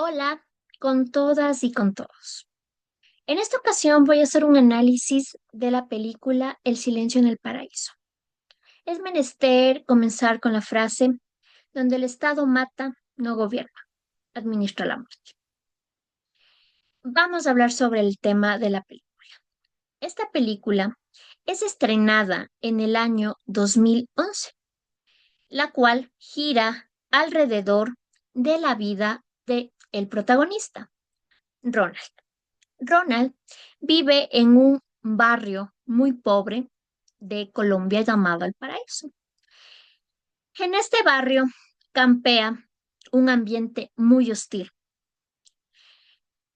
Hola con todas y con todos. En esta ocasión voy a hacer un análisis de la película El silencio en el paraíso. Es menester comenzar con la frase donde el Estado mata, no gobierna, administra la muerte. Vamos a hablar sobre el tema de la película. Esta película es estrenada en el año 2011, la cual gira alrededor de la vida de el protagonista, Ronald. Ronald vive en un barrio muy pobre de Colombia llamado El Paraíso. En este barrio campea un ambiente muy hostil,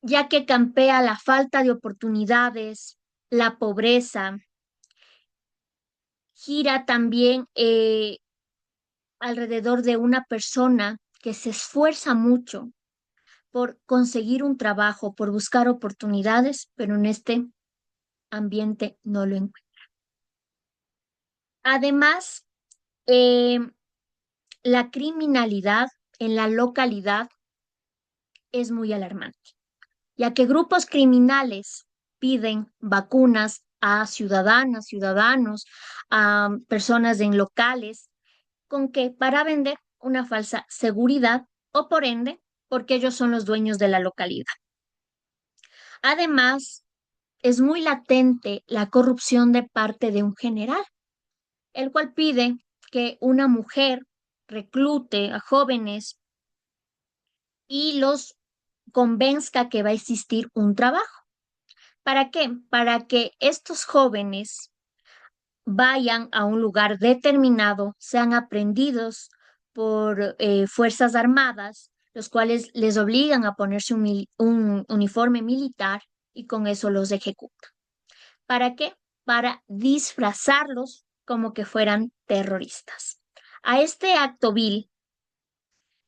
ya que campea la falta de oportunidades, la pobreza, gira también alrededor de una persona que se esfuerza mucho por conseguir un trabajo, por buscar oportunidades, pero en este ambiente no lo encuentra. Además, eh, la criminalidad en la localidad es muy alarmante, ya que grupos criminales piden vacunas a ciudadanas, ciudadanos, a personas en locales, con que para vender una falsa seguridad o por ende, porque ellos son los dueños de la localidad. Además, es muy latente la corrupción de parte de un general, el cual pide que una mujer reclute a jóvenes y los convenzca que va a existir un trabajo. ¿Para qué? Para que estos jóvenes vayan a un lugar determinado, sean aprendidos por fuerzas armadas, los cuales les obligan a ponerse un uniforme militar y con eso los ejecutan. ¿Para qué? Para disfrazarlos como que fueran terroristas. A este acto vil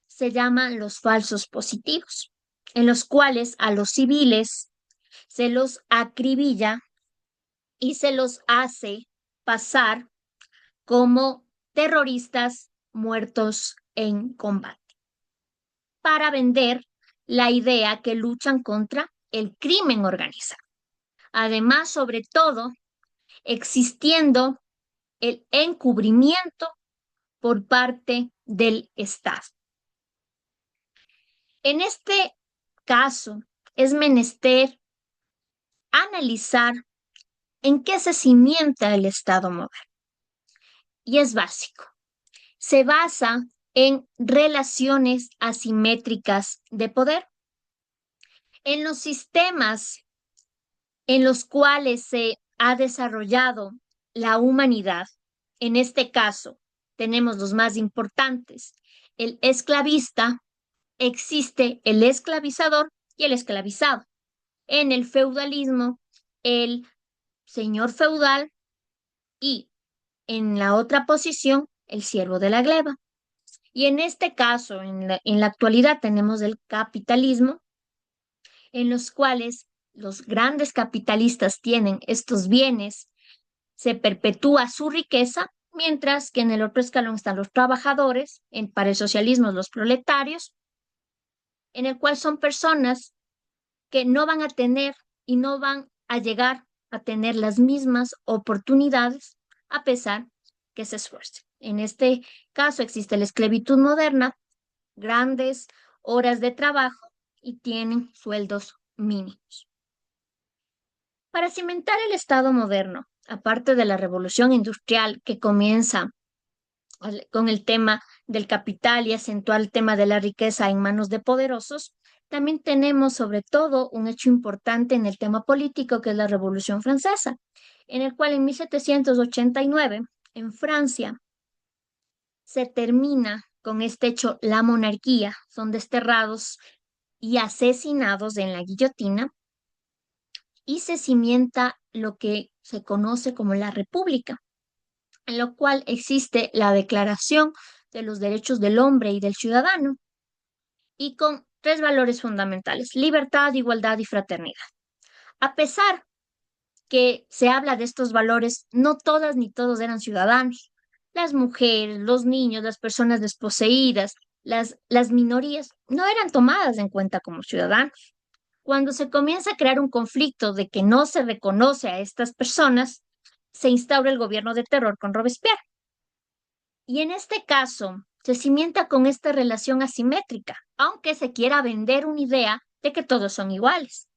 se llaman los falsos positivos, en los cuales a los civiles se los acribilla y se los hace pasar como terroristas muertos en combate para vender la idea que luchan contra el crimen organizado. Además, sobre todo, existiendo el encubrimiento por parte del Estado. En este caso, es menester analizar en qué se cimienta el Estado moderno. Y es básico. Se basa en relaciones asimétricas de poder, en los sistemas en los cuales se ha desarrollado la humanidad. En este caso, tenemos los más importantes. El esclavista, existe el esclavizador y el esclavizado. En el feudalismo, el señor feudal y en la otra posición, el siervo de la gleba. Y en este caso, en la actualidad, tenemos el capitalismo, en los cuales los grandes capitalistas tienen estos bienes, se perpetúa su riqueza, mientras que en el otro escalón están los trabajadores, para el socialismo los proletarios, en el cual son personas que no van a tener y no van a llegar a tener las mismas oportunidades a pesar que se esfuercen. En este caso existe la esclavitud moderna, grandes horas de trabajo y tienen sueldos mínimos. Para cimentar el Estado moderno, aparte de la revolución industrial que comienza con el tema del capital y acentuar el tema de la riqueza en manos de poderosos, también tenemos sobre todo un hecho importante en el tema político que es la Revolución Francesa, en el cual en 1789 en Francia se termina con este hecho la monarquía, son desterrados y asesinados en la guillotina y se cimienta lo que se conoce como la República, en lo cual existe la Declaración de los Derechos del Hombre y del Ciudadano, y con tres valores fundamentales: libertad, igualdad y fraternidad. A pesar que se habla de estos valores, no todas ni todos eran ciudadanos. Las mujeres, los niños, las personas desposeídas, las minorías no eran tomadas en cuenta como ciudadanos. Cuando se comienza a crear un conflicto de que no se reconoce a estas personas, se instaura el gobierno de terror con Robespierre. Y en este caso, se cimienta con esta relación asimétrica, aunque se quiera vender una idea de que todos son iguales.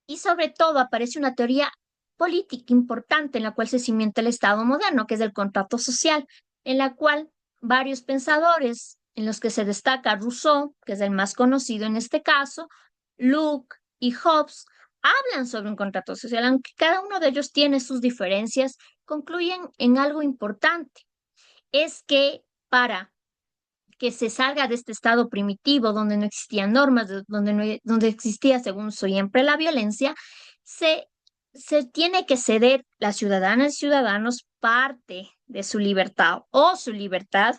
Y sobre todo aparece una teoría política importante en la cual se cimienta el Estado moderno, que es el contrato social, en la cual varios pensadores, en los que se destaca Rousseau, que es el más conocido en este caso, Locke y Hobbes, hablan sobre un contrato social, aunque cada uno de ellos tiene sus diferencias, concluyen en algo importante, es que para que se salga de este estado primitivo donde no existían normas, donde existía, según siempre, la violencia, se, se tiene que ceder las ciudadanas y ciudadanos parte de su libertad o su libertad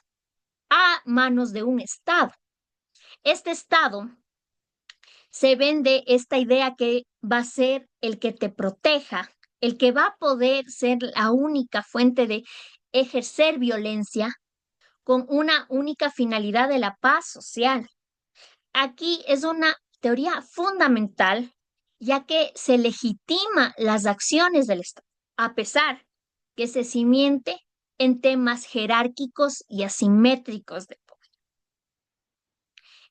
a manos de un Estado. Este Estado se vende esta idea que va a ser el que te proteja, el que va a poder ser la única fuente de ejercer violencia con una única finalidad de la paz social. Aquí es una teoría fundamental, ya que se legitima las acciones del Estado, a pesar que se cimiente en temas jerárquicos y asimétricos de poder.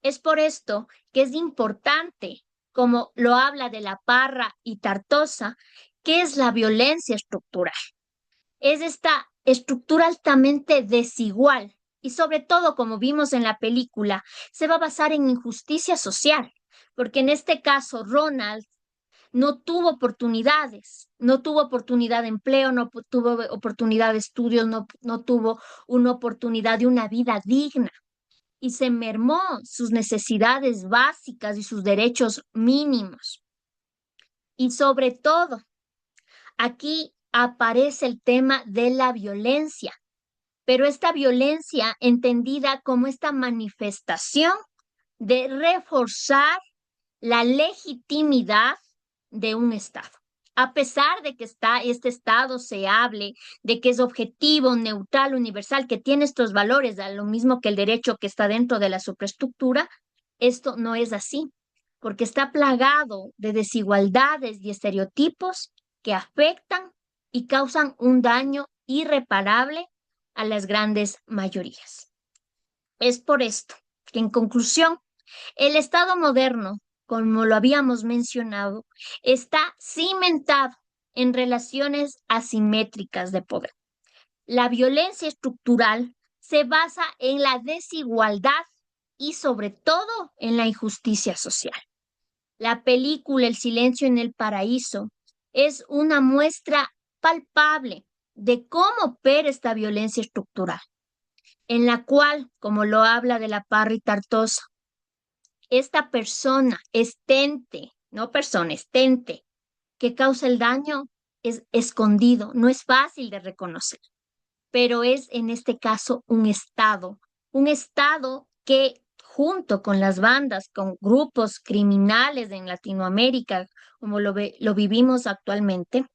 Es por esto que es importante, como lo habla de la Parra y Tartosa, que es la violencia estructural. Es esta estructura altamente desigual y sobre todo, como vimos en la película, se va a basar en injusticia social, porque en este caso Ronald no tuvo oportunidades, no tuvo oportunidad de empleo, no tuvo oportunidad de estudios, no tuvo una oportunidad de una vida digna y se mermó sus necesidades básicas y sus derechos mínimos. Y sobre todo, aquí aparece el tema de la violencia, pero esta violencia entendida como esta manifestación de reforzar la legitimidad de un Estado. A pesar de que este Estado se hable de que es objetivo, neutral, universal, que tiene estos valores, a lo mismo que el derecho que está dentro de la superestructura, esto no es así, porque está plagado de desigualdades y estereotipos que afectan y causan un daño irreparable a las grandes mayorías. Es por esto que, en conclusión, el Estado moderno, como lo habíamos mencionado, está cimentado en relaciones asimétricas de poder. La violencia estructural se basa en la desigualdad y sobre todo en la injusticia social. La película El silencio en el paraíso es una muestra palpable de cómo opera esta violencia estructural, en la cual, como lo habla de la Parra y Tartosa, esta persona estente, no persona, estente, que causa el daño es escondido, no es fácil de reconocer, pero es en este caso un estado que junto con las bandas, con grupos criminales en Latinoamérica, como lo vivimos actualmente,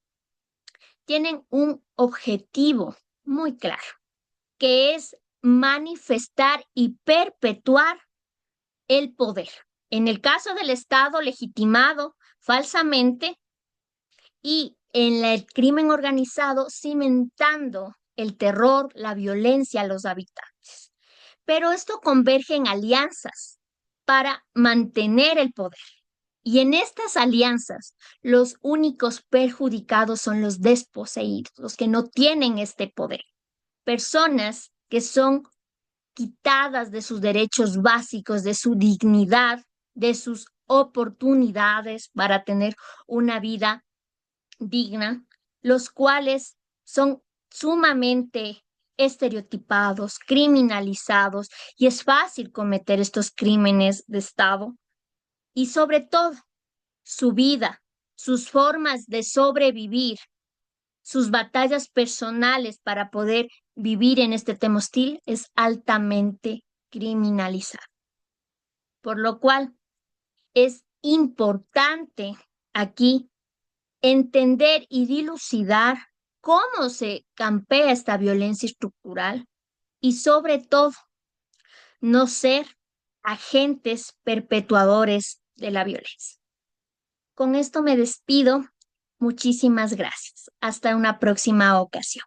tienen un objetivo muy claro, que es manifestar y perpetuar el poder. En el caso del Estado legitimado falsamente y en el crimen organizado cimentando el terror, la violencia a los habitantes. Pero esto converge en alianzas para mantener el poder. Y en estas alianzas, los únicos perjudicados son los desposeídos, los que no tienen este poder. Personas que son quitadas de sus derechos básicos, de su dignidad, de sus oportunidades para tener una vida digna, los cuales son sumamente estereotipados, criminalizados, y es fácil cometer estos crímenes de Estado. Y sobre todo, su vida, sus formas de sobrevivir, sus batallas personales para poder vivir en este tema hostil es altamente criminalizado. Por lo cual es importante aquí entender y dilucidar cómo se campea esta violencia estructural y sobre todo no ser agentes perpetuadores de la violencia. Con esto me despido. Muchísimas gracias. Hasta una próxima ocasión.